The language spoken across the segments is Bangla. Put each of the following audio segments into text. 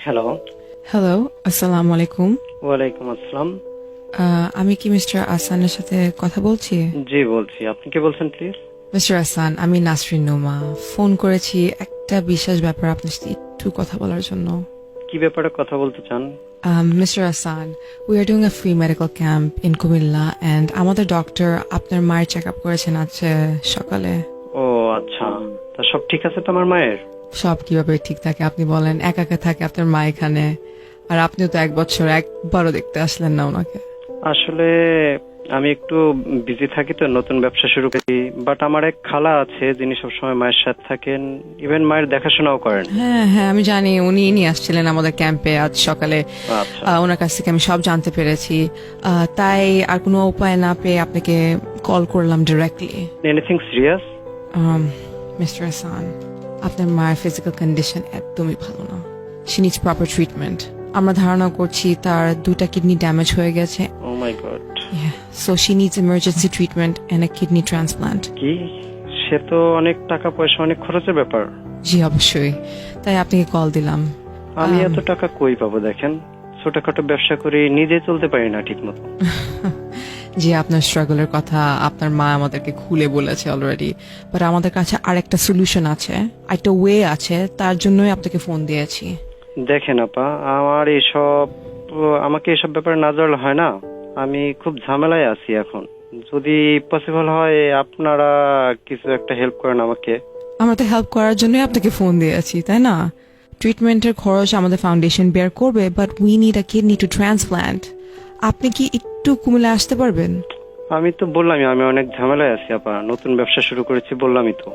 হ্যালো। হ্যালো, আসসালামু আলাইকুম। ওয়ালাইকুম আসসালাম। আমি কি মিস্টার আসানের সাথে কথা বলছি? জি বলছি, আপনি কে বলছেন প্লিজ? মিস্টার আসান, আমি নাসরিন নোমা। ফোন করেছি একটা বিশেষ ব্যাপার আপনার সাথে একটু কথা বলার জন্য। কি ব্যাপারে কথা বলতে চান? Mr. Hassan, we are doing a free medical camp in Kumilla and আমাদের ডক্টর আপনার মায়ের চেক আপ করেছেন আজকে সকালে। ও আচ্ছা, তা সব ঠিক আছে তো আমার মায়ের? সব কিভাবে ঠিক থাকে আপনি বলেন? একা একা থাকে আপনার মা এখানে, আর আপনিও তো 1 বছর একবারও দেখতে আসলেন না ওনাকে। আসলে আমি একটু বিজি থাকি তো, নতুন ব্যবসা শুরু করি। বাট আমার এক খালা আছে যিনি সবসময় মায়ের সাথে থাকেন, ইভেন মায়ের দেখাশোনাও করেন। হ্যাঁ হ্যাঁ, আমি জানি উনি নিয়ে আসছিলেন আমাদের ক্যাম্পে আজ সকালে। আচ্ছা, ওনার কাছ থেকে আমি সব জানতে পেরেছি। তাই আর কোনো উপায় না পেয়ে আপনাকে কল করলাম directly. Anything serious? Mister Hasan, আপনার মায়ের ফিজিক্যাল কন্ডিশন একদমই ভালো না। She needs proper treatment. আমরা ধারণা করছি তার 2টা কিডনি ড্যামেজ হয়ে গেছে। Oh my God. So she needs emergency treatment and a kidney transplant. কি? সে তো অনেক টাকা পয়সা, অনেক খরচের ব্যাপার। জি অবশ্যই, তাই আপনাকে কল দিলাম। আমি এত টাকা কই পাবো? দেখেন, ছোটখাটো ব্যবসা করে নিজে চলতে পারি না ঠিক মতো। জি, আপনার স্ট্রাগলের কথা আপনার মা আমাদেরকে খুলে বলেছে অলরেডি, বাট আমাদের কাছে আরেকটা সলিউশন আছে, একটা ওয়ে আছে, তার জন্যই আপনাকে ফোন দিয়েছি। দেখেন আপা, আমাকে এসব ব্যাপারে না জানলে হয় না। আমি খুব ঝামেলায় আছি এখন। যদি পসিবল হয় আপনারা কিছু একটা হেল্প করেন আমাকে। আমরা তো হেল্প করার জন্যই আপনাকে ফোন দিয়েছি, তাই না? ট্রিটমেন্টের খরচ আমাদের ফাউন্ডেশন বেয়ার করবে, but we need a kidney to transplant. আপনি কি একটু কুমিল্লা আসতে পারবেন? আমি তো বললামই আমি অনেক ঝামেলায় আছি আপা, নতুন ব্যবসা শুরু করেছি বললামই তো।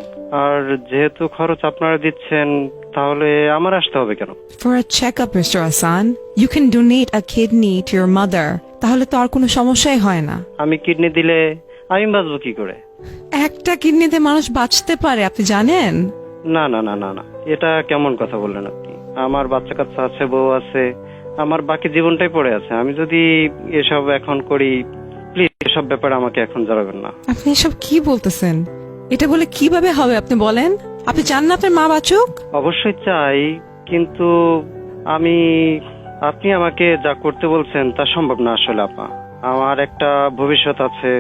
আর যেহেতু খরচ আপনারা দিচ্ছেন, তাহলে আমার আসতে হবে কেন? For a checkup, Mr. Hassan, you can donate a kidney to your mother. তাহলে তো আর কোনো সমস্যাই হয় না। আমি কিডনি দিলে আমি বাঁচবো কি করে? একটা কিডনিতে মানুষ বাঁচতে পারে, আপনি জানেন? না না না না না, এটা কেমন কথা বললেন আপনি? আমার বাচ্চা কাচ্চা আছে, বউ আছে, আমার বাকি জীবনটাই পড়ে আছে। আমি যদি এসব এখন করি, প্লিজ এসব ব্যাপারে আমাকে এখন জানাবেন না। আপনি এসব কি বলতেছেন? এটা বলে কিভাবে হবে আপনি বলেন? আপনি চান না আপনার মা বাঁচুক? অবশ্যই চাই, কিন্তু আপনি আমাকে যা করতে বলছেন তা সম্ভব না আসলে আপা। আমার একটা ভবিষ্যৎ আছে।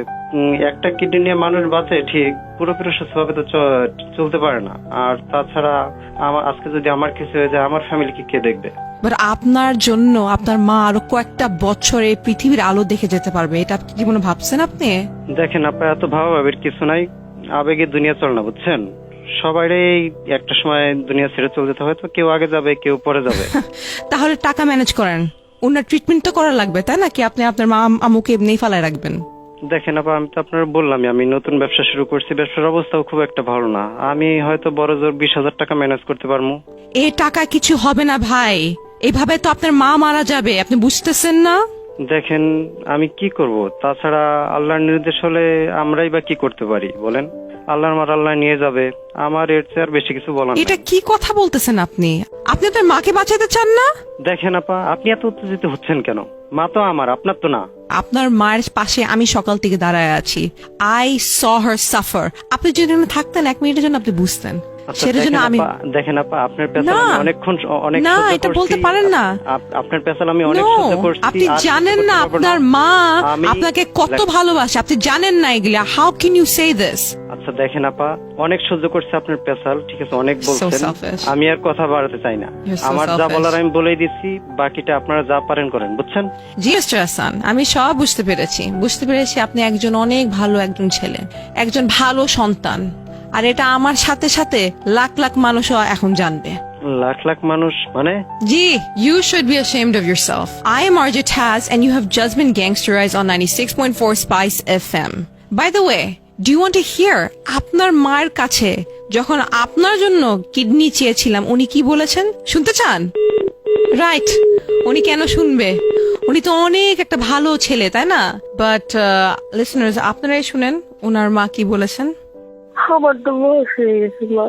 একটা কিডনি নিয়ে মানুষ বাঁচে ঠিক, পুরোপুরি সুস্থভাবে তো চলতে পারে না। আর তাছাড়া আজকে যদি আমার কিছু হয়ে যায়, আমার ফ্যামিলিকে কে দেখবে? বাট আপনার জন্য আপনার মা আরো কয়েকটা বছর এই পৃথিবীর আলো দেখে যেতে পারবে, এটা আপনি জীবনে ভাবছেন আপনি? দেখেন আপা, এত ভাবাভাবির কিছু নাই। আবেগে দুনিয়া চলে না, বুঝছেন? সবারই একটা সময় দুনিয়া ছেড়ে চলে যেতে হয়, তো কেউ আগে যাবে, কেউ পরে যাবে। তাহলে টাকা ম্যানেজ করেন, ওনার ট্রিটমেন্ট তো করা লাগবে, তাই না? কি আপনি আপনার মা আমুকে এমনি ফালায় রাখবেন? দেখেন আপা, আমি তো আপনার বললামই আমি নতুন ব্যবসা শুরু করছি, ব্যবসার অবস্থাও খুব একটা ভালো না। আমি হয়তো বড় জোর 20,000 টাকা ম্যানেজ করতে পারবো। এই টাকা কিছু হবে না ভাই, এইভাবে তো আপনার মা মারা যাবে, আপনি বুঝতেছেন না? দেখেন আমি কি করব? তাছাড়া আল্লাহর নির্দেশ হলে আমরাই বা কি করতে পারি বলেন? আল্লাহর মার আল্লাহ নিয়ে যাবে, আমার এর চেয়ে আর বেশি কিছু বলার এটা নেই। কি কথা বলতেছেন আপনি? আপনি আপনার মাকে বাঁচাতে চান না? দেখেন আপা, আপনি এত উত্তেজিত হচ্ছেন কেন? মা তো আমার, আপনার তো না। আপনার মায়ের পাশে আমি সকাল থেকে দাঁড়ায় আছি। I saw her suffer. আপনি যদি ওখানে থাকতেন 1 মিনিটের জন্য আপনি বুঝতেন। আচ্ছা, সেটার জন্য আমি দেখেন আপা, আপনার পেছাল না, আমি অনেক না, সহ্য এটা করছি। বলতে পারেন না। আপনার পেছাল আমি অনেক No, সহ্য করছি। আপনি আর জানেন সহ্য না করতে পারবো আপনার মা আমি- আপনাকে কত ভালোবাসে, আপনি জানেন না এগুলা। How can you say this? আচ্ছা দেখেন আপা, অনেক সহ্য করছে আপনার পেশাল, ঠিক আছে, অনেক বলছেন। selfish. আমি আর কথা বাড়াতে চাই না। You're so আমার যা selfish. বলার আমি বলেই দিচ্ছি, বাকিটা আপনারা যা পারেন করেন, বুঝছেন? জি মিস্টার হাসান, আমি সব বুঝতে পেরেছি আপনি একজন অনেক ভালো একজন ছেলে, একজন ভালো সন্তান। আর এটা আমার সাথে সাথে লাখ লাখ মানুষও এখন জানবে। লাখ লাখ মানুষ মানে? জি, you should be ashamed of yourself. I am RJ Taz and you have just been gangsterized on 96.4 Spice FM. By the way, do you want to hear আপনার মায়ের কাছে যখন আপনার জন্য কিডনি চেয়েছিলাম উনি কি বলেছেন? শুনতে চান? রাইট, উনি কেন শুনবে? উনি তো অনেক একটা ভালো ছেলে, তাই না? বাট লিসনার্স, আপনারাই শুনেন ওনার মা কি বলেছেন। আমার তো বয়স হয়ে গেছে মা,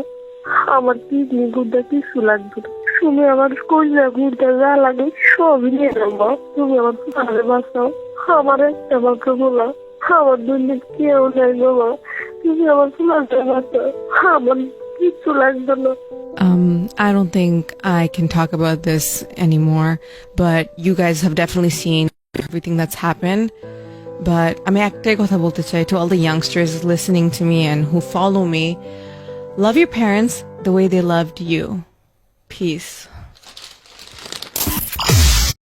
আমার কিডনি গুড়া কিছু লাগবে না। তুমি আমার কইলা গুড়া যা লাগে সবই নিয়ে যাও মা, তুমি আমার ভালো বাঁচাও। আমার একটা মাত্র বলা, আমার দুনিয়া কেউ নাই বাবা, তুমি আমার ভালো বাঁচাও, আমার কিছু লাগবে না। I don't think I can talk about this anymore, but you guys have definitely seen everything that's happened. But আমি একটাই কথা বলতে চাই to all the youngsters listening to me and who follow me. Love your parents the way they loved you. Peace.